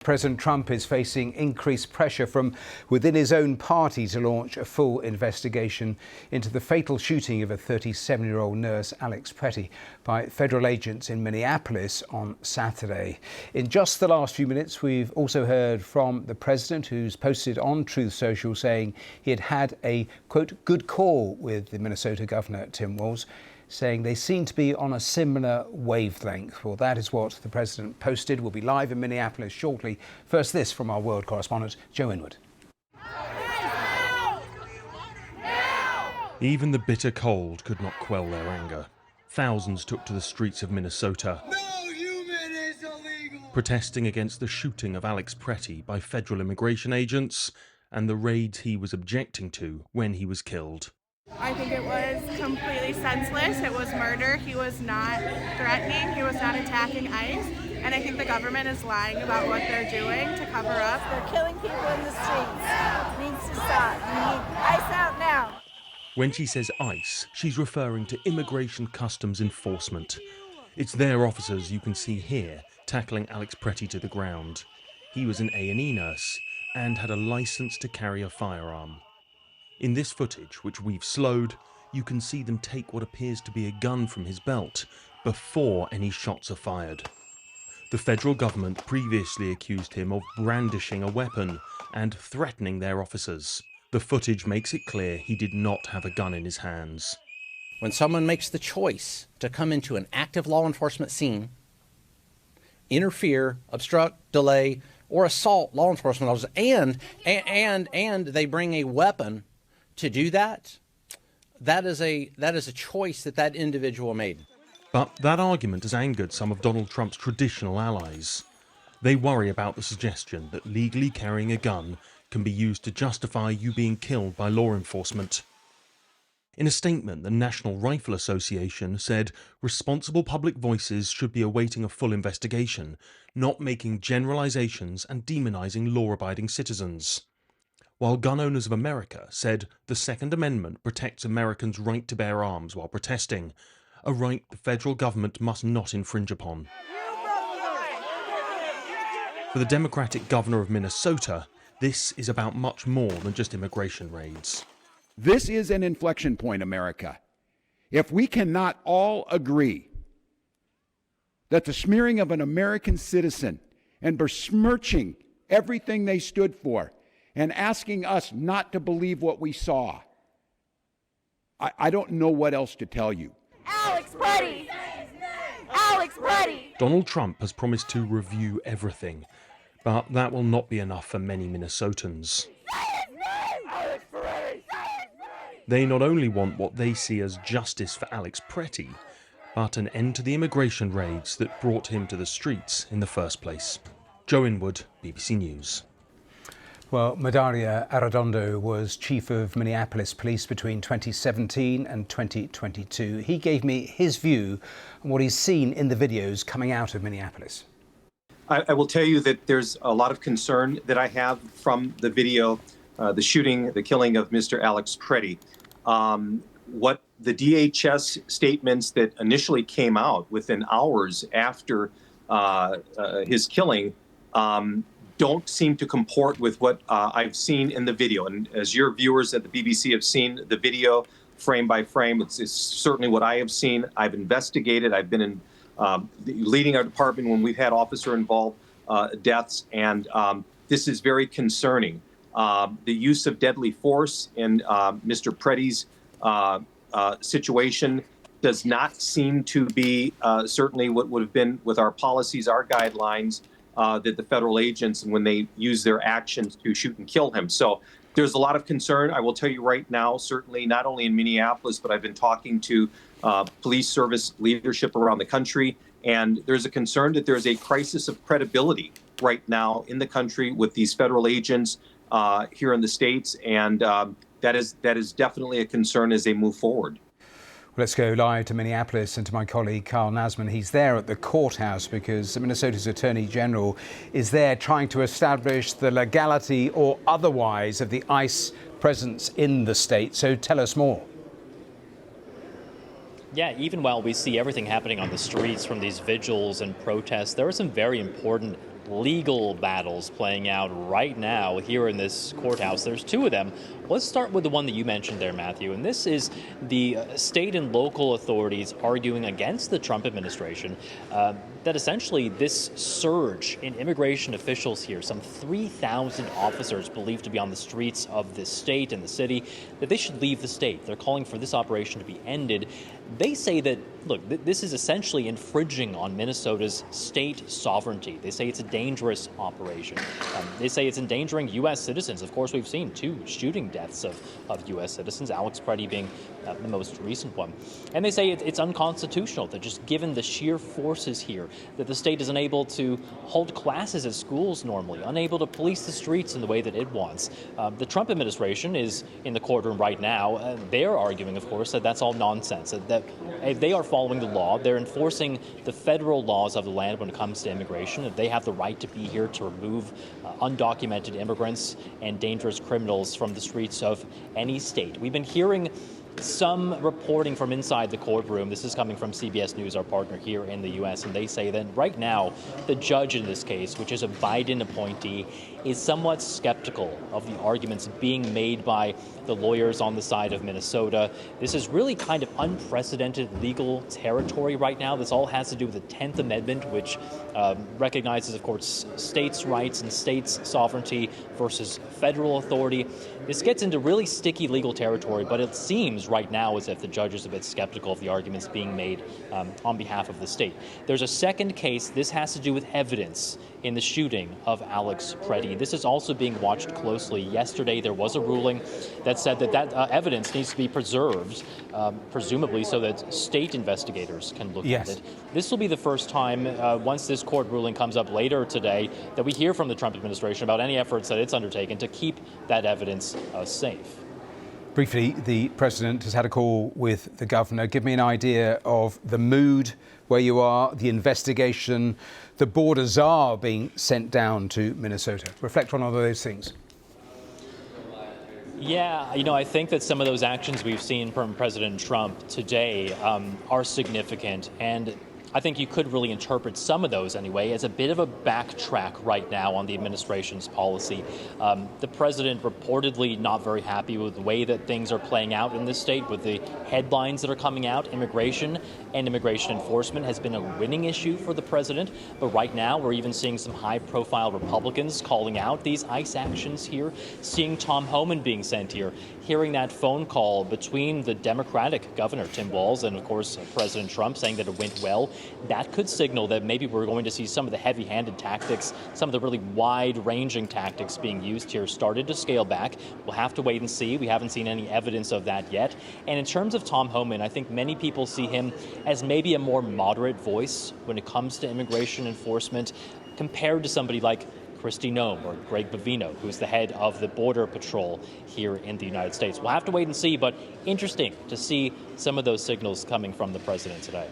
President Trump is facing increased pressure from within his own party to launch a full investigation into the fatal shooting of a 37-year-old nurse, Alex Pretty, by federal agents in Minneapolis on Saturday. In just the last few minutes, we've also heard from the president, who's posted on Truth Social saying he had had a, quote, good call with the Minnesota governor, Tim Walz, saying they seem to be on a similar wavelength. Well, that is what the president posted. We'll be live in Minneapolis shortly. First, this from our world correspondent, Joe Inwood. Even the bitter cold could not quell their anger. Thousands took to the streets of Minnesota, protesting against the shooting of Alex Pretty by federal immigration agents and the raids he was objecting to when he was killed. I think it was completely senseless. It was murder. He was not threatening. He was not attacking ICE. And I think the government is lying about what they're doing to cover up. They're killing people in the streets. It needs to stop. We need ICE out now. When she says ICE, she's referring to Immigration Customs Enforcement. It's their officers you can see here tackling Alex Pretty to the ground. He was an A&E nurse and had a license to carry a firearm. In this footage, which we've slowed, you can see them take what appears to be a gun from his belt before any shots are fired. The federal government previously accused him of brandishing a weapon and threatening their officers. The footage makes it clear he did not have a gun in his hands. When someone makes the choice to come into an active law enforcement scene, interfere, obstruct, delay, or assault law enforcement officers, and they bring a weapon to do that, that is a choice that individual made. But that argument has angered some of Donald Trump's traditional allies. They worry about the suggestion that legally carrying a gun can be used to justify you being killed by law enforcement. In a statement, the National Rifle Association said responsible public voices should be awaiting a full investigation, not making generalizations and demonizing law-abiding citizens. While Gun Owners of America said the Second Amendment protects Americans' right to bear arms while protesting, a right the federal government must not infringe upon. For the Democratic governor of Minnesota, this is about much more than just immigration raids. This is an inflection point, America. If we cannot all agree that the smearing of an American citizen and besmirching everything they stood for and asking us not to believe what we saw, I don't know what else to tell you. Alex Pretty! Alex Pretty! Donald Trump has promised to review everything, but that will not be enough for many Minnesotans. They not only want what they see as justice for Alex Pretty, but an end to the immigration raids that brought him to the streets in the first place. Joe Inwood, BBC News. Well, Madaria Arredondo was chief of Minneapolis Police between 2017 and 2022. He gave me his view on what he's seen in the videos coming out of Minneapolis. I will tell you that there's a lot of concern that I have from the video, the shooting, the killing of Mr. Alex Pretty. What the DHS statements that initially came out within hours after his killing don't seem to comport with what I've seen in the video. And as your viewers at the BBC have seen the video frame by frame, it's certainly what I have seen. I've investigated. I've been in leading our department when we've had officer-involved deaths, and this is very concerning. The use of deadly force in Mr. Pretty's situation does not seem to be certainly what would have been with our policies, our guidelines, that the federal agents, and when they use their actions to shoot and kill him. So there's a lot of concern. I will tell you right now, certainly not only in Minneapolis, but I've been talking to police service leadership around the country, and there's a concern that there's a crisis of credibility right now in the country with these federal agents here in the States, and that is definitely a concern as they move forward. Let's go live to Minneapolis and to my colleague Carl Nasman. He's there at the courthouse because Minnesota's Attorney General is there trying to establish the legality or otherwise of the ICE presence in the state. So tell us more. Yeah, even while we see everything happening on the streets from these vigils and protests, there are some very important legal battles playing out right now here in this courthouse. There's two of them. Let's start with the one that you mentioned there, Matthew. And this is the state and local authorities arguing against the Trump administration that essentially this surge in immigration officials here, some 3,000 officers believed to be on the streets of this state and the city, that they should leave the state. They're calling for this operation to be ended. They say that, look, this is essentially infringing on Minnesota's state sovereignty. They say it's a dangerous operation. They say it's endangering U.S. citizens. Of course, we've seen 2 shooting deaths of U.S. citizens, Alex Preddy being the most recent one. And they say it's unconstitutional that just given the sheer forces here, that the state is unable to hold classes at schools normally, unable to police the streets in the way that it wants. The Trump administration is in the courtroom right now. They're arguing, of course, that that's all nonsense, that they are following the law. They're enforcing the federal laws of the land when it comes to immigration. That they have the right to be here to remove undocumented immigrants and dangerous criminals from the streets of any state. We've been hearing some reporting from inside the courtroom. This is coming from CBS News, our partner here in the U.S., and they say that right now the judge in this case, which is a Biden appointee, is somewhat skeptical of the arguments being made by the lawyers on the side of Minnesota. This is really kind of unprecedented legal territory right now. This all has to do with the 10th Amendment, which recognizes, of course, states' rights and states' sovereignty versus federal authority. This gets into really sticky legal territory, but it seems right now as if the judge is a bit skeptical of the arguments being made on behalf of the state. There's a second case. This has to do with evidence in the shooting of Alex Preddy. This is also being watched closely. Yesterday, there was a ruling that said that evidence needs to be preserved, presumably so that state investigators can look at it. This will be the first time, once this court ruling comes up later today, that we hear from the Trump administration about any efforts that it's undertaken to keep that evidence safe. Briefly, the president has had a call with the governor. Give me an idea of the mood where you are, the investigation, the border czar being sent down to Minnesota. Reflect on all of those things. Yeah, I think that some of those actions we've seen from President Trump today are significant, and I think you could really interpret some of those anyway as a bit of a backtrack right now on the administration's policy. The president reportedly not very happy with the way that things are playing out in this state, with the headlines that are coming out. Immigration and immigration enforcement has been a winning issue for the president, but right now we're even seeing some high-profile Republicans calling out these ICE actions here, seeing Tom Homan being sent here, hearing that phone call between the Democratic governor, Tim Walz, and of course President Trump saying that it went well. That could signal that maybe we're going to see some of the heavy-handed tactics, some of the really wide-ranging tactics being used here started to scale back. We'll have to wait and see. We haven't seen any evidence of that yet. And in terms of Tom Homan, I think many people see him as maybe a more moderate voice when it comes to immigration enforcement compared to somebody like Kristi Noem or Greg Bovino, who's the head of the Border Patrol here in the United States. We'll have to wait and see, but interesting to see some of those signals coming from the president today.